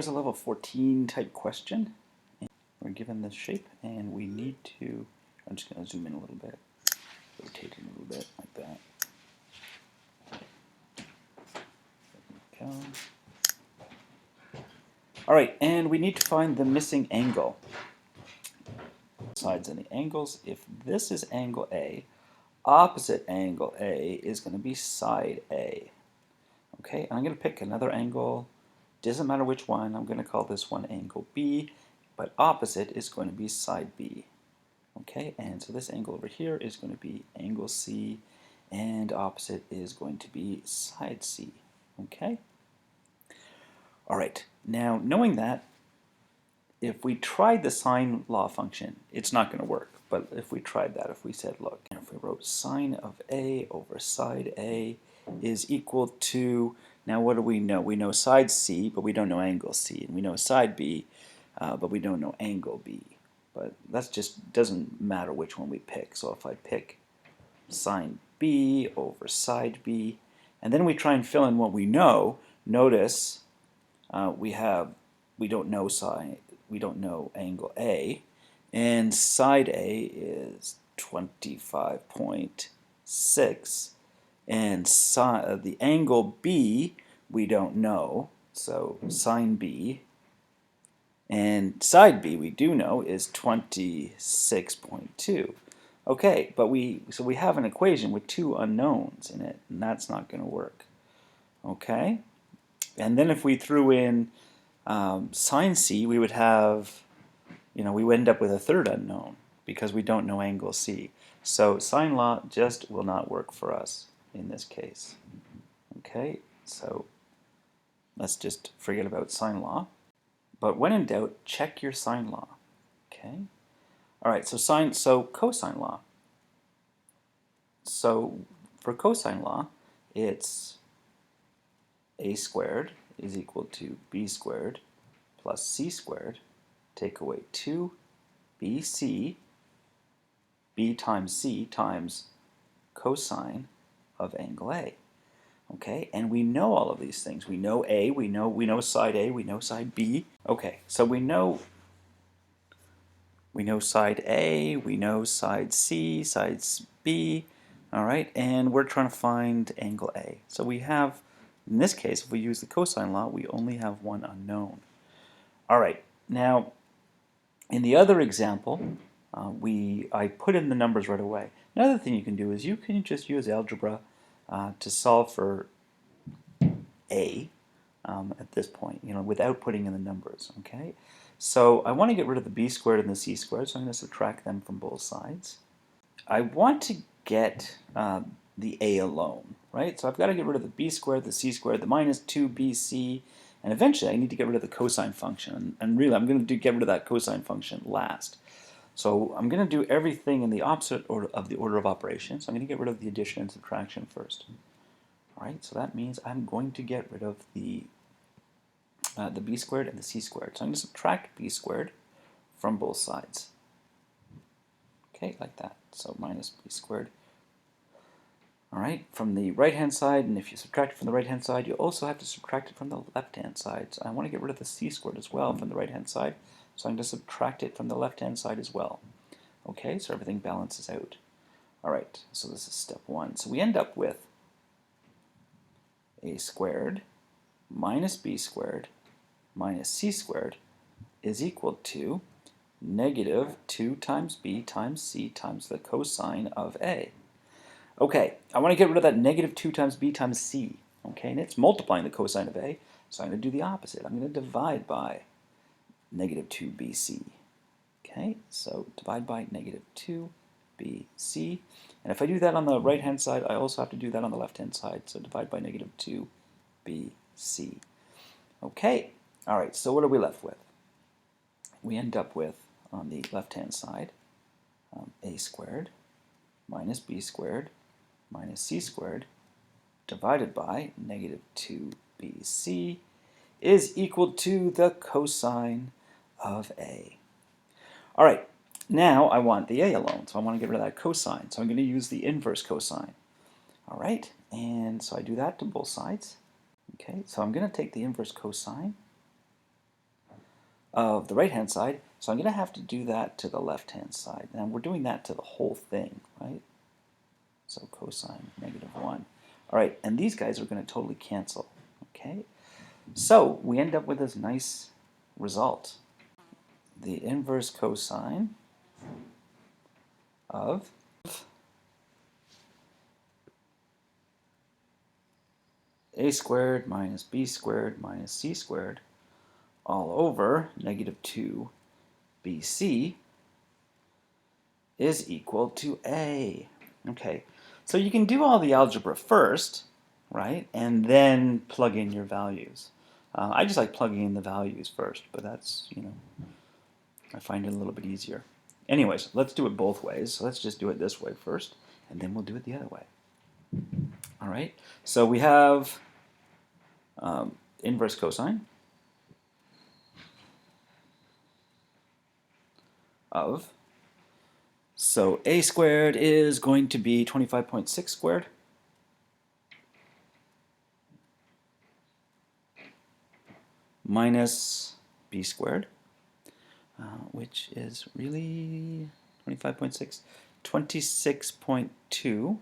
Here's a level 14 type question. We're given this shape and we need to, I'm just going to zoom in a little bit, rotate it a little bit like that. There we go. Alright, and we need to find the missing angle. Sides and the angles. If this is angle A, opposite angle A is going to be side A. Okay, and I'm going to pick another angle. Doesn't matter which one. I'm going to call this one angle B, but opposite is going to be side B. Okay, and so this angle over here is going to be angle C, and opposite is going to be side C. Okay? Alright, now knowing that, if we tried the sine law function, it's not going to work. But if we tried that, if we said, look, if we wrote sine of A over side A is equal to, now what do we know? We know side C, but we don't know angle C. And we know side B, but we don't know angle B. But that just doesn't matter which one we pick. So if I pick sine B over side B, and then we try and fill in what we know, notice we don't know sine, we don't know angle A, and side A is 25.6, and the angle B we don't know, so sine B, and side B we do know is 26.2. Okay, but we have an equation with two unknowns in it, and that's not going to work. Okay, and then if we threw in sine C, we would have, we would end up with a third unknown because we don't know angle C. So sine law just will not work for us in this case. Okay, so let's just forget about sine law. But when in doubt, check your sine law. Okay. All right. So cosine law. So for cosine law, it's a squared is equal to b squared plus c squared. Take away 2bc, b times c times cosine of angle A. Okay, and we know all of these things. We know A, we know side A, we know side B. Okay, so we know side A, we know side C, side B, all right, and we're trying to find angle A. So we have, in this case, if we use the cosine law, we only have one unknown. All right, now, in the other example, I put in the numbers right away. Another thing you can do is you can just use algebra to solve for A at this point, without putting in the numbers, okay? So I want to get rid of the b squared and the c squared, so I'm going to subtract them from both sides. I want to get the a alone, right? So I've got to get rid of the b squared, the c squared, the minus 2bc, and eventually I need to get rid of the cosine function. And really, I'm going to get rid of that cosine function last. So I'm going to do everything in the opposite order of the order of operations. I'm going to get rid of the addition and subtraction first. All right, so that means I'm going to get rid of the b squared and the c squared. So I'm going to subtract b squared from both sides. Okay, like that. So minus b squared. All right, from the right-hand side, and if you subtract it from the right-hand side, you also have to subtract it from the left-hand side. So I want to get rid of the c squared as well from the right-hand side, so I'm going to subtract it from the left-hand side as well. Okay, so everything balances out. All right, so this is step one. So we end up with a squared minus b squared minus c squared is equal to negative 2 times b times c times the cosine of A. Okay, I want to get rid of that negative 2 times b times c. Okay, and it's multiplying the cosine of A, so I'm going to do the opposite. I'm going to divide by negative 2bc. Okay, so divide by negative 2bc. And if I do that on the right-hand side, I also have to do that on the left-hand side. So divide by negative 2bc. Okay, all right, so what are we left with? We end up with, on the left-hand side, a squared minus b squared minus c squared divided by negative 2bc is equal to the cosine of A. All right, now I want the A alone, so I want to get rid of that cosine. So I'm going to use the inverse cosine. All right, and so I do that to both sides. Okay, so I'm going to take the inverse cosine, of the right-hand side, so I'm going to have to do that to the left-hand side. And we're doing that to the whole thing, right? So cosine -1. All right, and these guys are going to totally cancel, okay? So we end up with this nice result. The inverse cosine of a squared minus b squared minus c squared all over -2 bc is equal to a. Okay, so you can do all the algebra first, right, and then plug in your values. I just like plugging in the values first, but that's, I find it a little bit easier. Anyways, let's do it both ways. So let's just do it this way first, and then we'll do it the other way. All right, so we have inverse cosine of, so a squared is going to be 25.6 squared minus b squared, which is really 25.6, 26.2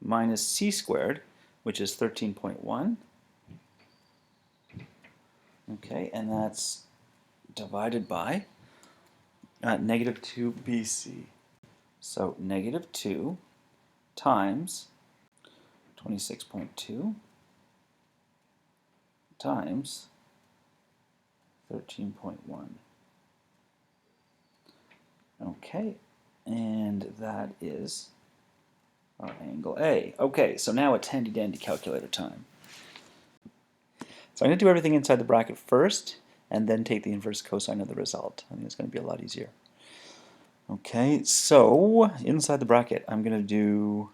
minus c squared, which is 13.1. Okay, and that's divided by -2 BC. So -2 times 26.2 times 13.1. Okay, and that is our angle A. Okay, so now it's handy dandy calculator time. So I'm going to do everything inside the bracket first, and then take the inverse cosine of the result. I think it's going to be a lot easier. Okay, so inside the bracket, I'm going to do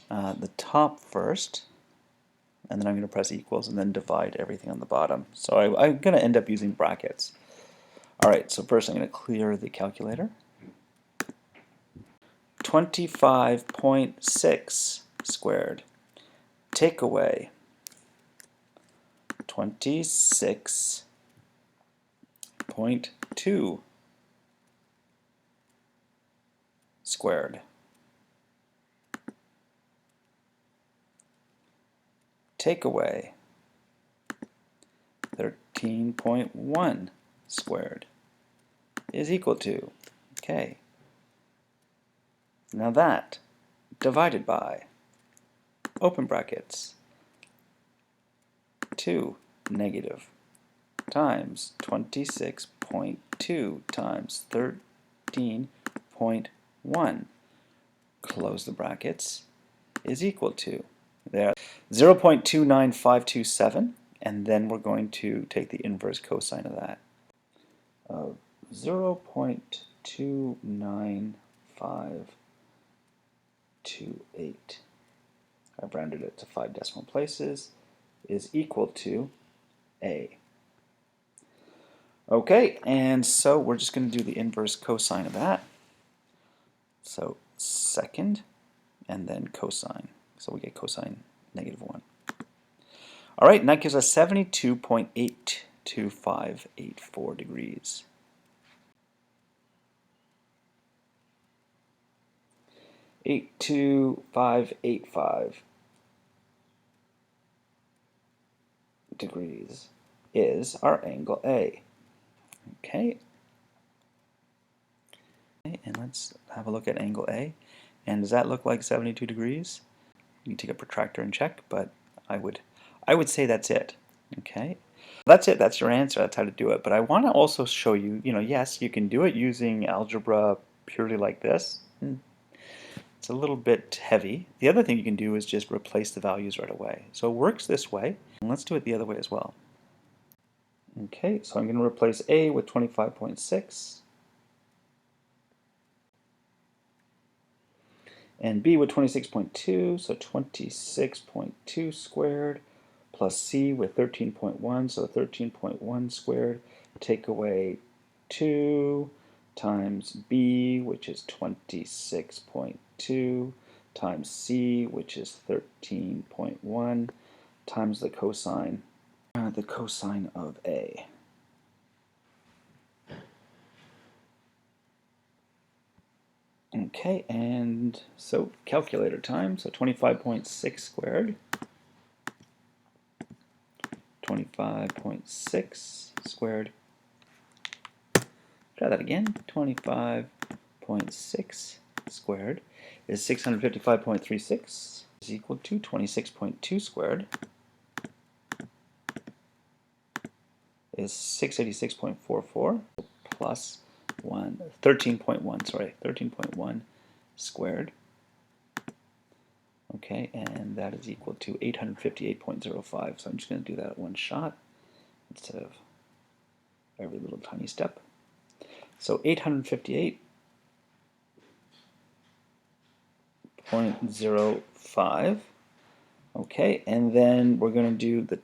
the top first, and then I'm going to press equals and then divide everything on the bottom. So I'm going to end up using brackets. All right, so first I'm going to clear the calculator. 25.6 squared. Take away 26.2 squared. Take away 13.1 squared is equal to, okay, now that divided by, open brackets, 2 negative times 26.2 times 13.1, close the brackets, is equal to, there, 0.29527, and then we're going to take the inverse cosine of that. 0.29528, I've rounded it to 5 decimal places, is equal to A. Okay, and so we're just going to do the inverse cosine of that. So second, and then cosine. So we get cosine -1. All right, and that gives us 72.82584 degrees. 82585 degrees is our angle A. Okay. And let's have a look at angle A. And does that look like 72 degrees? You can take a protractor and check, but I would say that's it. Okay. That's it. That's your answer. That's how to do it. But I want to also show you, yes, you can do it using algebra purely like this. It's a little bit heavy. The other thing you can do is just replace the values right away. So it works this way. And let's do it the other way as well. Okay, so I'm going to replace A with 25.6 and B with 26.2, so 26.2 squared, plus C with 13.1, so 13.1 squared. Take away 2 times B, which is 26.2, times C, which is 13.1, times the cosine of A. Okay, and so calculator time. So 25.6 squared. 25.6 squared. Try that again. 25.6 squared is 655.36 is equal to 26.2 squared is 686.44 plus 13.1, sorry, 13.1 squared. Okay, and that is equal to 858.05. So I'm just going to do that at one shot instead of every little tiny step. So 858.05. Okay, and then we're going to do the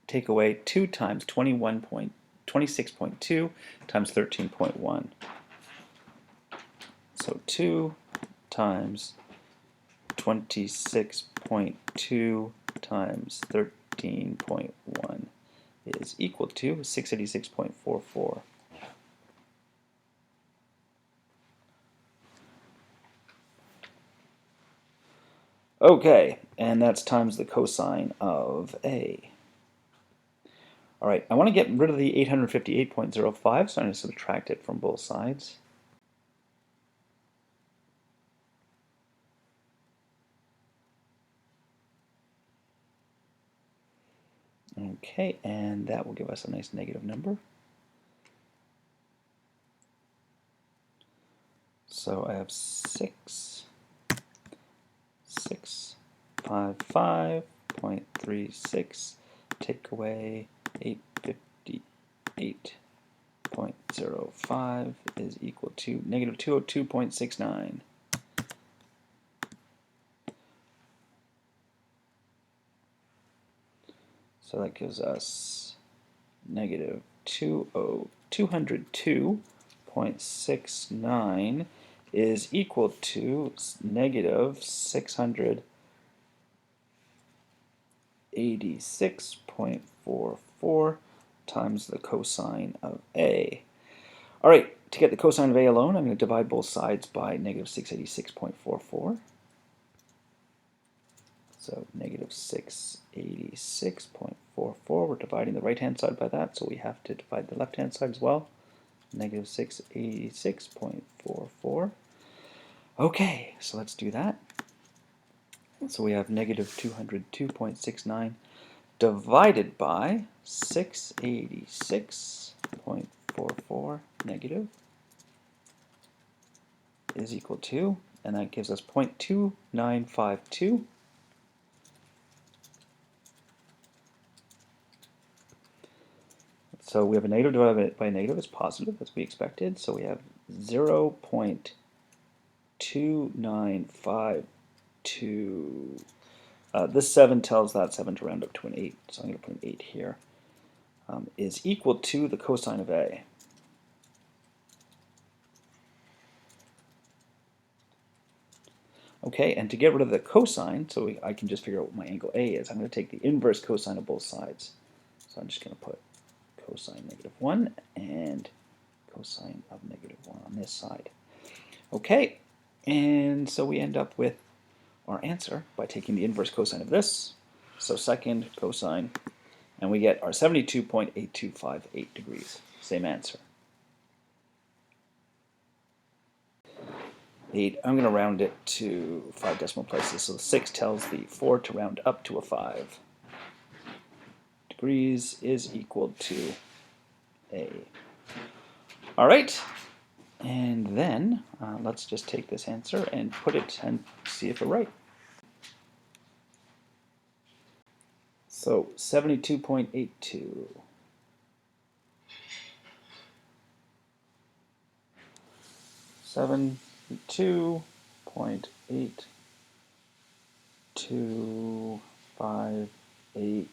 take away 2 times 26.2 times 13.1. So 2 times 26.2 times 13.1 is equal to 686.44. Okay, and that's times the cosine of A. All right, I want to get rid of the 858.05, so I'm going to subtract it from both sides. Okay, and that will give us a nice negative number. So I have 655.36, take away 858.05 is equal to negative 202.69. So that gives us negative 202.69 is equal to negative 686.44 times the cosine of A. All right, to get the cosine of A alone, I'm going to divide both sides by negative 686.44. So negative 686.44. We're dividing the right-hand side by that, so we have to divide the left-hand side as well. Negative 686.44. Okay, so let's do that. So we have negative 202.69 divided by 686.44 negative is equal to, and that gives us 0.2952. So we have a negative divided by a negative is positive, as we expected. So we have 0.2952. This 7 tells that 7 to round up to an 8, so I'm going to put an 8 here, is equal to the cosine of A. Okay, and to get rid of the cosine, so I can just figure out what my angle A is, I'm going to take the inverse cosine of both sides. So I'm just going to put cosine negative 1 and cosine of negative 1 on this side. Okay, and so we end up with our answer by taking the inverse cosine of this, so second cosine, and we get our 72.8258 degrees. Same answer. 8, I'm going to round it to 5 decimal places, so 6 tells the 4 to round up to a 5. Degrees is equal to A. All right, and then let's just take this answer and put it and see if we're right. So 72.82. 72.8258,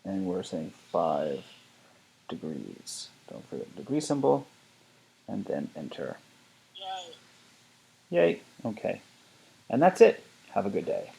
and we're saying 5 degrees. Don't forget the degree symbol, and then enter. Yay. Yay. Okay. And that's it. Have a good day.